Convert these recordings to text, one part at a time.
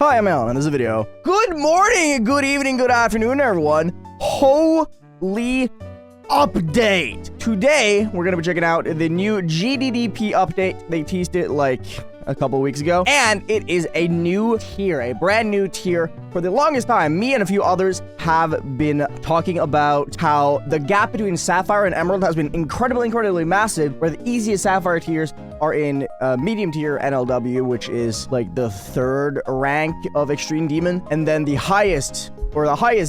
Hi, I'm Alan in this video. Good morning, good evening, good afternoon, everyone. Holy update. Today, we're going to be checking out the new GDDP update. They teased it like a couple weeks ago, and it is a new tier, a brand new tier. For the longest time, me and a few others have been talking about how the gap between Sapphire and Emerald has been incredibly massive, where the easiest Sapphire tiers are in medium tier NLW, which is like the third rank of Extreme Demon, and then the highest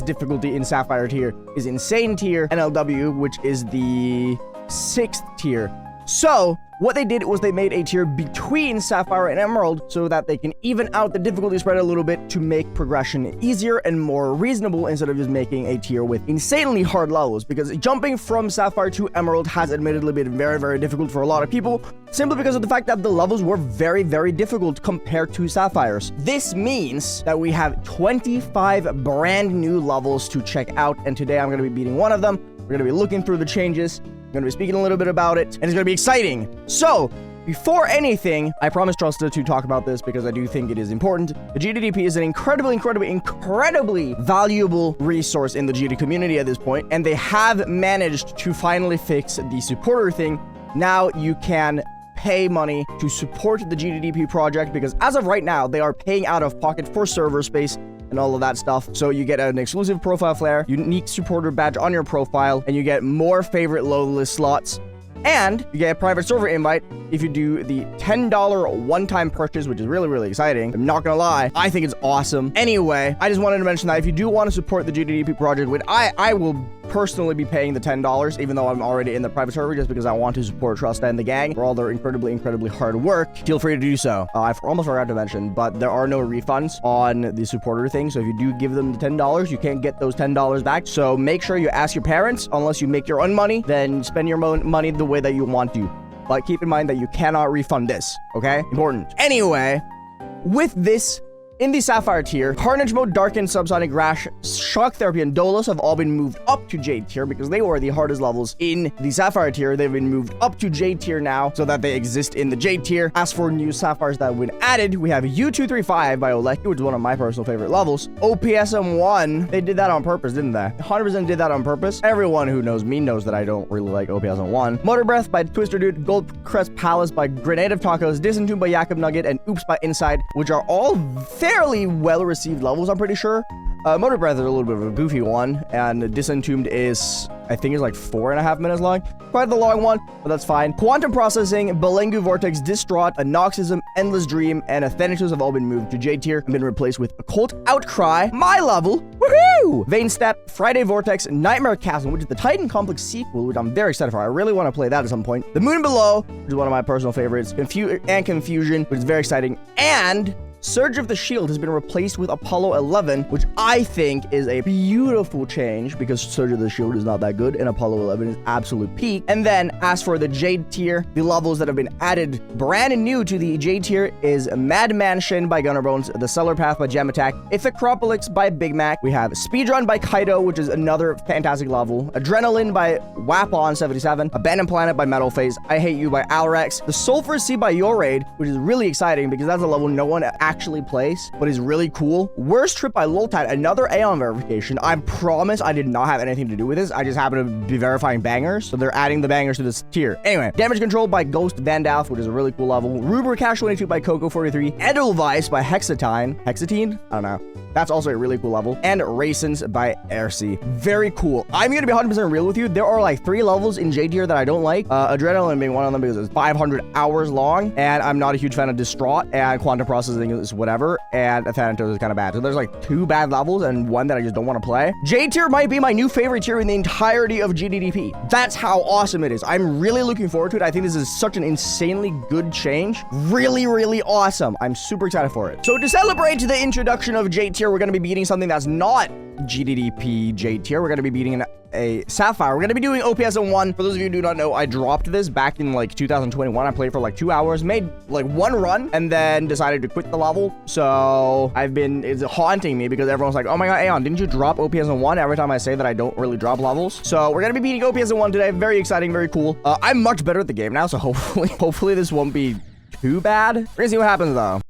difficulty in Sapphire tier is Insane tier NLW, which is the 6th tier. So what they did was they made a tier between Sapphire and Emerald so that they can even out the difficulty spread a little bit to make progression easier and more reasonable, instead of just making a tier with insanely hard levels, because jumping from Sapphire to Emerald has admittedly been very difficult for a lot of people, simply because of the fact that the levels were very difficult compared to Sapphires. This means that we have 25 brand new levels to check out, and today I'm going to be beating one of them. We're going to be looking through the changes. I'm going to be speaking a little bit about it, and it's going to be exciting. So, before anything, I promised Trusta to talk about this because I do think it is important. The GDDP is an incredibly valuable resource in the GD community at this point, and they have managed to finally fix the supporter thing. Now you can pay money to support the GDDP project, because as of right now, they are paying out of pocket for server space and all of that stuff. So you get an exclusive profile flare, unique supporter badge on your profile, and you get more favorite low list slots. And you get a private server invite if you do the $10 one-time purchase, which is really exciting. I'm not gonna lie, I think it's awesome. Anyway, I just wanted to mention that if you do want to support the GDDP project, which I will personally be paying the $10, even though I'm already in the private server, just because I want to support Trusta and the gang for all their incredibly hard work. Feel free to do so. I almost forgot to mention, but there are no refunds on the supporter thing. So if you do give them the $10, you can't get those $10 back. So make sure you ask your parents. Unless you make your own money, then spend your money the way that you want to. But keep in mind that you cannot refund this, okay? Important. Anyway, with this, in the Sapphire tier, Carnage Mode, Darken, Subsonic, Rash, Shock Therapy, and Dolus have all been moved up to Jade tier because they were the hardest levels in the Sapphire tier. They've been moved up to Jade tier now so that they exist in the Jade tier. As for new Sapphires that have been added, we have U235 by Oleki, which is one of my personal favorite levels. OPSM1, they did that on purpose, didn't they? 100% did that on purpose. Everyone who knows me knows that I don't really like OPSM1. Motor Breath by Twister Dude, Gold Crest Palace by Grenade of Tacos, Disentomb by Jakob Nugget, and Oops by Inside, which are all fairly well-received levels, I'm pretty sure. Motor Breath is a little bit of a goofy one, and Disentombed is, I think, is like 4.5 minutes long. Quite the long one, but that's fine. Quantum Processing, Belengu Vortex, Distraught, Anoxism, Endless Dream, and Athenitus have all been moved to Jade tier and been replaced with Occult Outcry, my level, woohoo! Vein Step, Friday Vortex, Nightmare Chasm, which is the Titan Complex sequel, which I'm very excited for. I really want to play that at some point. The Moon Below, which is one of my personal favorites, Confusion, which is very exciting, and Surge of the Shield has been replaced with Apollo 11, which I think is a beautiful change because Surge of the Shield is not that good and Apollo 11 is absolute peak. And then as for the Jade tier, the levels that have been added brand new to the Jade tier is Mad Mansion by Gunnerbones, The Stellar Path by Gem Attack, Ithacropolis by Big Mac, we have Speedrun by Kaido, which is another fantastic level, Adrenaline by Wapon77, Abandoned Planet by Metal Phase, I Hate You by Alrex, The Sulphur Sea by Your Raid, which is really exciting because that's a level no one actually plays, but is really cool. Worst Trip by Loltide, another Aeon verification. I promise I did not have anything to do with this. I just happen to be verifying bangers, so they're adding the bangers to this tier. Anyway, Damage Control by Ghost Vandalf, which is a really cool level. Ruber Cash 22 by Coco43, Edelweiss by Hexatine, I don't know. That's also a really cool level. And Raisins by Aircy. Very cool. I'm gonna be 100% real with you. There are like 3 levels in J tier that I don't like. Adrenaline being one of them because it's 500 hours long, and I'm not a huge fan of Distraught, and Quantum Processing is whatever, and Athanatos is kind of bad. So there's like 2 bad levels and one that I just don't want to play. J tier might be my new favorite tier in the entirety of GDDP. That's how awesome it is. I'm really looking forward to it. I think this is such an insanely good change. Really awesome. I'm super excited for it. So to celebrate the introduction of J tier, we're going to be beating something that's not GDDP Jade tier. We're going to be beating a Sapphire. We're going to be doing OPSM1. For those of you who do not know, I dropped this back in like 2021. I played for like 2 hours, made like 1 run, and then decided to quit the level. So it's haunting me because everyone's like, oh my god, Aeon, didn't you drop OPSM1? Every time I say that I don't really drop levels. So we're going to be beating OPSM1 today. Very exciting, very cool. I'm much better at the game now, so hopefully this won't be too bad. We're going to see what happens though.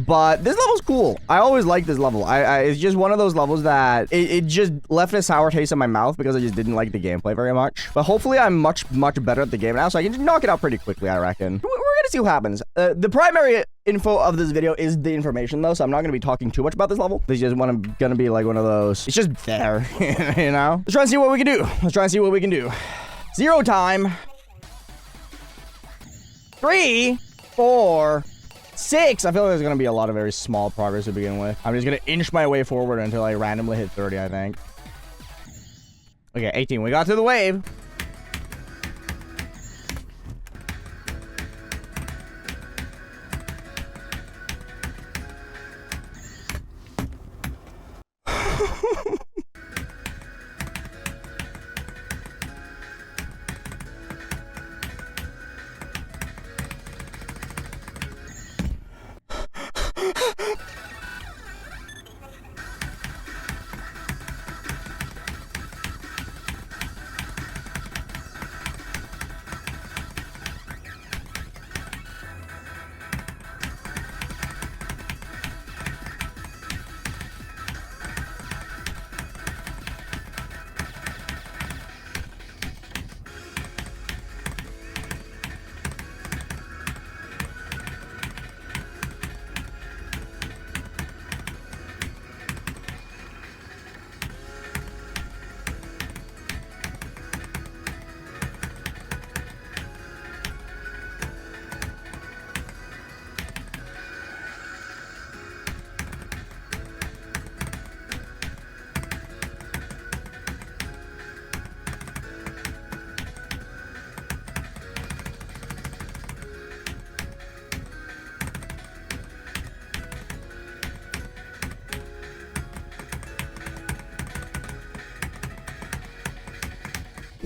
but this level's cool. I always like this level. It's just one of those levels that it just left a sour taste in my mouth because I just didn't like the gameplay very much. But hopefully I'm much better at the game now, so I can just knock it out pretty quickly, I reckon. We're gonna see what happens. The primary info of this video is the information, though, so I'm not gonna be talking too much about this level. This is just gonna be like one of those. It's just there, you know? Let's try and see what we can do. Let's try and see what we can do. 0 time. 3, 4, 6. I feel like there's gonna be a lot of very small progress to begin with. I'm just gonna inch my way forward until I randomly hit 30, I think. Okay, 18. We got to the wave.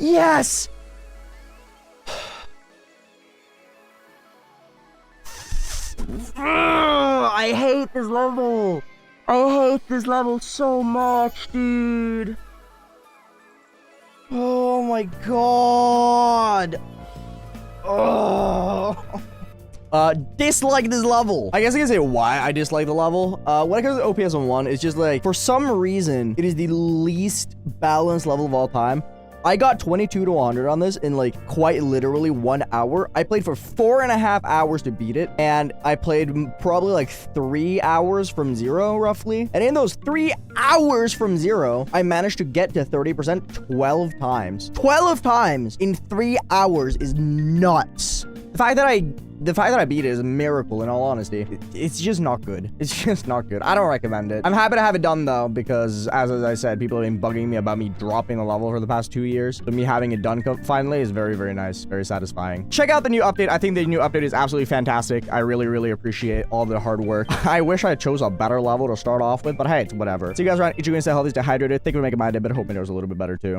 Yes! I hate this level. I hate this level so much, dude. Oh my god. Oh. Dislike this level. I guess I can say why I dislike the level. When it comes to OPS on 1, it's just like, for some reason, it is the least balanced level of all time. I got 22 to 100 on this in like quite literally 1 hour. I played for 4.5 hours to beat it, and I played probably like 3 hours from 0 roughly. And in those 3 hours from 0, I managed to get to 30% 12 times. 12 times in 3 hours is nuts. The fact that I beat it is a miracle, in all honesty. It's just not good. It's just not good. I don't recommend it. I'm happy to have it done, though, because, as I said, people have been bugging me about me dropping the level for the past 2 years. So me having it done finally is very, very nice. Very satisfying. Check out the new update. I think the new update is absolutely fantastic. I really, really appreciate all the hard work. I wish I chose a better level to start off with, but hey, it's whatever. See you guys around. Eat your and stay healthy, stay hydrated. Think we're making my day better. Hope it was a little bit better, too.